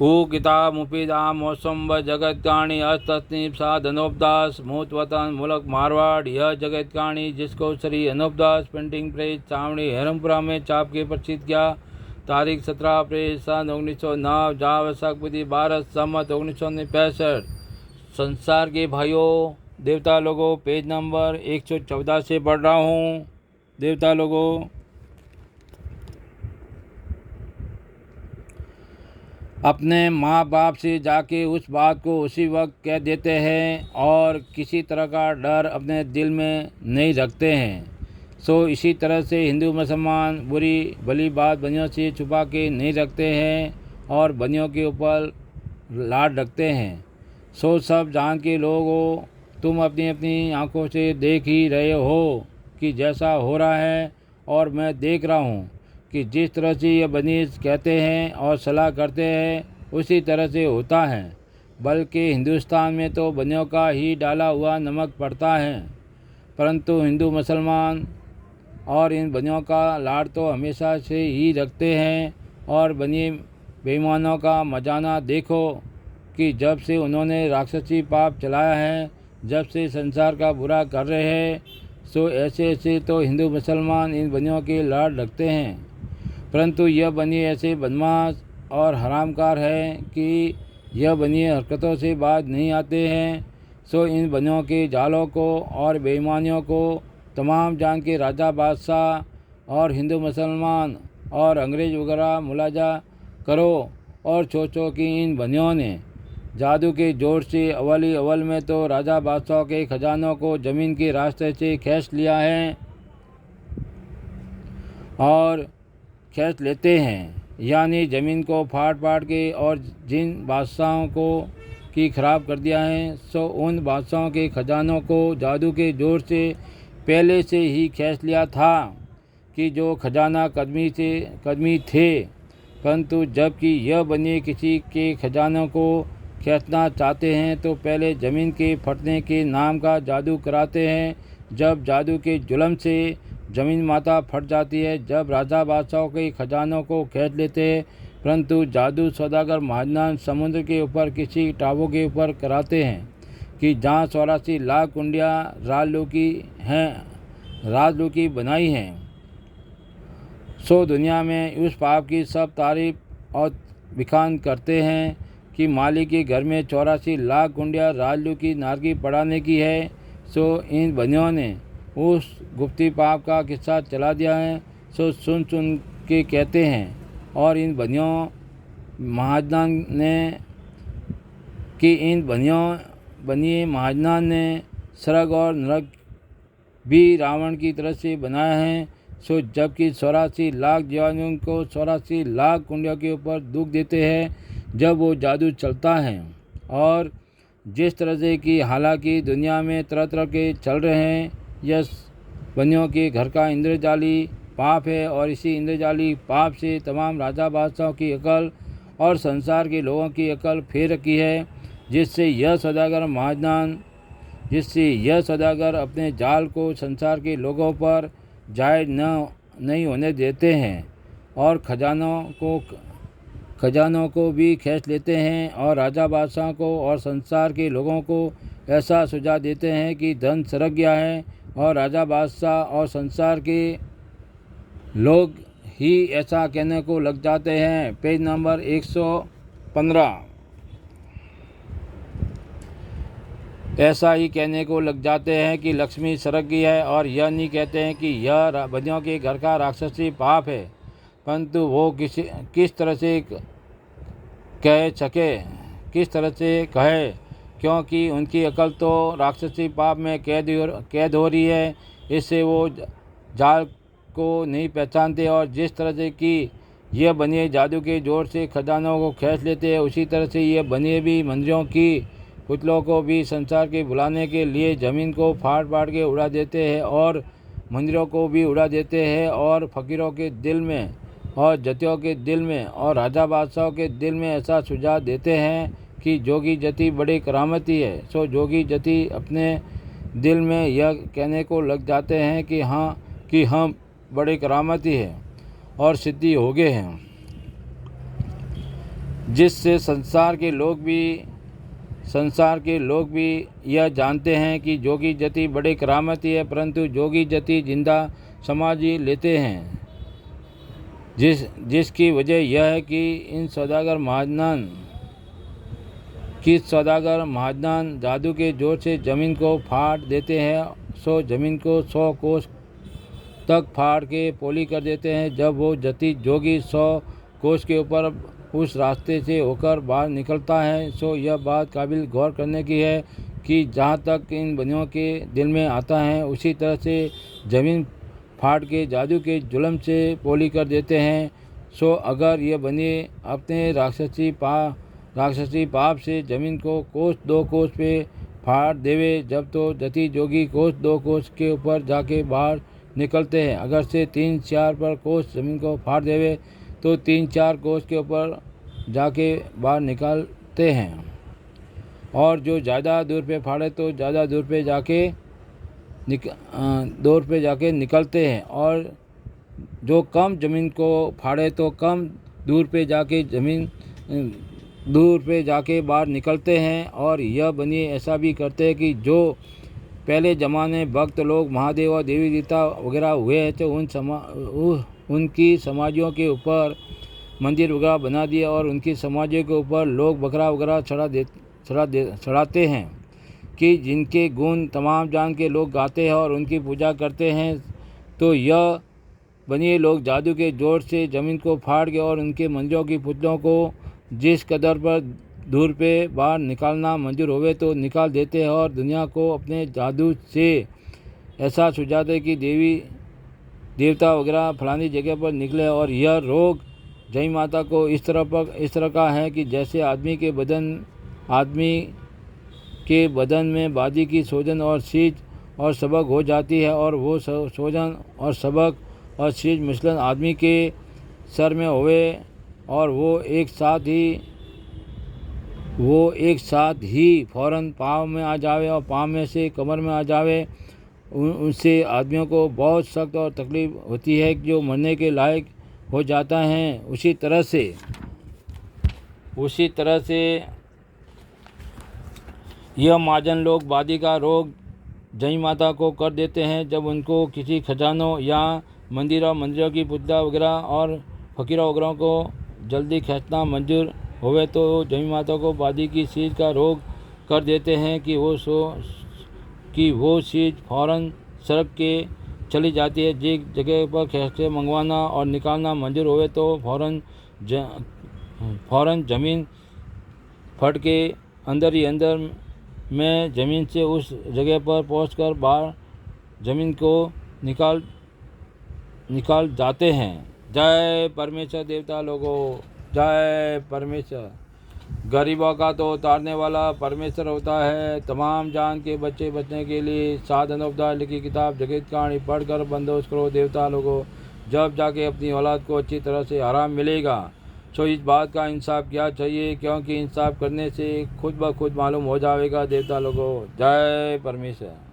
ऊकिता मुफीदा मौसम व जगतकाणी अस्तनीप सा अनूपदास मूत वतन मुल्क मारवाड़। यह जगतकाणी जिसको श्री अनूपदास प्रिंटिंग प्रेस छावनी हेरमपुरा में छाप के प्रसिद्ध किया। तारीख 17 अप्रैल सन 1909 जा वैशाख विधि 12 सम्मत 1965। संसार के भाइयों देवता लोगों, पेज नंबर 114 से पढ़ रहा हूँ। देवता लोगों, अपने माँ बाप से जाके उस बात को उसी वक्त कह देते हैं और किसी तरह का डर अपने दिल में नहीं रखते हैं। सो इसी तरह से हिंदू मुसलमान बुरी भली बात बनियों से छुपा के नहीं रखते हैं और बनियों के ऊपर लाड रखते हैं। सो सब जान के लोगों, तुम अपनी अपनी आंखों से देख ही रहे हो कि जैसा हो रहा है, और मैं देख रहा हूँ कि जिस तरह से ये बनी कहते हैं और सलाह करते हैं उसी तरह से होता है। बल्कि हिंदुस्तान में तो बनियों का ही डाला हुआ नमक पड़ता है, परंतु हिंदू मुसलमान और इन बनियों का लाड़ तो हमेशा से ही रखते हैं। और बनी बेईमानों का मजाना देखो कि जब से उन्होंने राक्षसी पाप चलाया है, जब से संसार का बुरा कर रहे हैं, सो ऐसे ऐसे तो हिंदू मुसलमान इन बनियों के लाड़ रखते हैं, परंतु यह बनी ऐसे बदमाश और हरामकार है कि यह बनी हरकतों से बाज नहीं आते हैं। सो इन बनियों के जालों को और बेईमानियों को तमाम जान के राजा बादशाह और हिंदू मुसलमान और अंग्रेज वगैरह मुलाजा करो और सोचो कि इन बनियों ने जादू के जोर से अव्वल में तो राजा बादशाह के खजानों को ज़मीन के रास्ते से खींच लिया है और खींच लेते हैं, यानी ज़मीन को फाड़ के, और जिन बादशाहों को की खराब कर दिया है, सो उन बादशाहों के खजानों को जादू के जोर से पहले से ही खींच लिया था कि जो खजाना कदमी थे। परंतु जबकि यह बनिए किसी के खजानों को खींचना चाहते हैं तो पहले ज़मीन के फटने के नाम का जादू कराते हैं। जब जादू के जुल्म से ज़मीन माता फट जाती है, जब राजा बादशाहों के खजानों को खींच लेते हैं, परंतु जादू सौदागर महाजनान समुद्र के ऊपर किसी टापू के ऊपर कराते हैं कि जहाँ 84 लाख कुंडियाँ राजलू की बनाई हैं। सो दुनिया में उस पाप की सब तारीफ और बिखान करते हैं कि मालिक के घर में 84 लाख कुंडिया राजलू की नारगी पढ़ाने की है। सो इन बनियों ने उस गुप्ती पाप का किस्सा चला दिया है। सो सुन के कहते हैं और इन बनियों महाजनान ने कि इन बनिए महाजनान ने स्वर्ग और नरक भी रावण की तरह से बनाया है। सो जबकि 84 लाख जीवाणुओं को 84 लाख कुंडियों के ऊपर दुख देते हैं जब वो जादू चलता है। और जिस तरह से कि हालांकि दुनिया में तरह तरह के चल रहे हैं, यह बनियों के घर का इंद्रजाली पाप है और इसी इंद्रजाली पाप से तमाम राजा बादशाहों की अकल और संसार के लोगों की अकल फेर रखी है, जिससे यह सौदागर अपने जाल को संसार के लोगों पर जायज़ नहीं होने देते हैं और खजानों को भी खींच लेते हैं और राजा बादशाह को और संसार के लोगों को ऐसा सुझाव देते हैं कि धन सरक गया है और राजा बादशाह और संसार के लोग ही ऐसा कहने को लग जाते हैं। Page number 115। ऐसा ही कहने को लग जाते हैं कि लक्ष्मी सरक गई है और यह नहीं कहते हैं कि यह बनियों के घर का राक्षसी पाप है, परंतु वो किस तरह से कहे, क्योंकि उनकी अकल तो राक्षसी पाप में कैद हो रही है। इससे वो जाल को नहीं पहचानते और जिस तरह से कि यह बनिए जादू के जोर से खजानों को खींच लेते हैं, उसी तरह से यह बनिए भी मंदिरों की पुतलों को भी संसार के बुलाने के लिए ज़मीन को फाड़ के उड़ा देते हैं और मंदिरों को भी उड़ा देते हैं और फ़कीरों के दिल में और जतियों के दिल में और राजा बादशाहों के दिल में ऐसा सुझाव देते हैं कि जोगी जति बड़ी करामती है। सो जोगी जति अपने दिल में यह कहने को लग जाते हैं कि हम बड़े करामती है और सिद्धि हो गए हैं। जिससे संसार के लोग भी यह जानते हैं कि जोगी जति बड़े करामती है, परंतु जोगी जति जिंदा समाधि लेते हैं, जिसकी वजह यह है कि इन सौदागर महाजनान जादू के जोर से जमीन को फाड़ देते हैं। सो जमीन को 100 कोस तक फाड़ के पोली कर देते हैं। जब वो जति जोगी 100 कोस के ऊपर उस रास्ते से होकर बाहर निकलता है, सो यह बात काबिल गौर करने की है कि जहाँ तक इन बनियों के दिल में आता है, उसी तरह से ज़मीन फाड़ के जादू के जुल्म से पोली कर देते हैं। सो अगर ये बनी अपने राक्षसी पाप से ज़मीन को कोस 2 कोस पे फाड़ देवे, जब तो जति जोगी कोस 2 कोस के ऊपर जाके बाहर निकलते हैं। अगर से 3-4 पर कोस ज़मीन को फाड़ देवे तो 3-4 कोस के ऊपर जाके बाहर निकलते हैं, और जो ज़्यादा दूर पे फाड़े तो ज़्यादा दूर पे जाके निकलते हैं, और जो कम ज़मीन को फाड़े तो कम दूर पे जाके बाहर निकलते हैं। और यह बनिए ऐसा भी करते हैं कि जो पहले ज़माने भक्त लोग महादेव और देवी देवता वगैरह हुए तो उनकी समाधियों के ऊपर मंदिर वगैरह बना दिया, और उनकी समाधियों के ऊपर लोग बकरा वगैरह चढ़ाते हैं कि जिनके गुण तमाम जान के लोग गाते हैं और उनकी पूजा करते हैं। तो यह बनिए लोग जादू के जोर से ज़मीन को फाड़ के और उनके मंदिरों की पुतलों को जिस कदर पर दूर पे बाहर निकालना मंजूर होवे तो निकाल देते हैं, और दुनिया को अपने जादू से ऐसा सुझाते कि देवी देवता वगैरह फलानी जगह पर निकले। और यह रोग जय माता को इस तरह का है कि जैसे आदमी के बदन में बादी की सूजन और सीज और सबक हो जाती है, और वो सूजन और सबक और सीज मिश्रण आदमी के सर में होवे, और वो एक साथ ही फौरन पाँव में आ जावे और पाँव में से कमर में आ जावे। उनसे आदमियों को बहुत सख्त और तकलीफ होती है, जो मरने के लायक हो जाता है। उसी तरह से यह महाजन लोग बादी का रोग जय माता को कर देते हैं। जब उनको किसी खजानों या मंदिरों की पुतला वगैरह और फकीरों वगैरह को जल्दी खींचना मंजूर होवे तो जय माता को बादी की सीज का रोग कर देते हैं कि वो सीज फौरन सड़क के चली जाती है। जिस जगह पर खींचे मंगवाना और निकालना मंजूर होवे तो फौरन ज़मीन फट के अंदर ही अंदर में ज़मीन से उस जगह पर पहुंचकर बाहर ज़मीन को निकाल जाते हैं। जय परमेश्वर देवता लोगों, जय परमेश्वर। गरीबों का तो उतारने वाला परमेश्वर होता है। तमाम जान के बच्चे बचने के लिए साधन उपदार लिखी किताब जगत कहानी पढ़कर बंदोबस्त करो देवता लोगों, जब जाके अपनी औलाद को अच्छी तरह से आराम मिलेगा। तो इस बात का इंसाफ क्या चाहिए, क्योंकि इंसाफ करने से खुद ब खुद मालूम हो जाएगा देवता लोगों। जय परमेश्वर।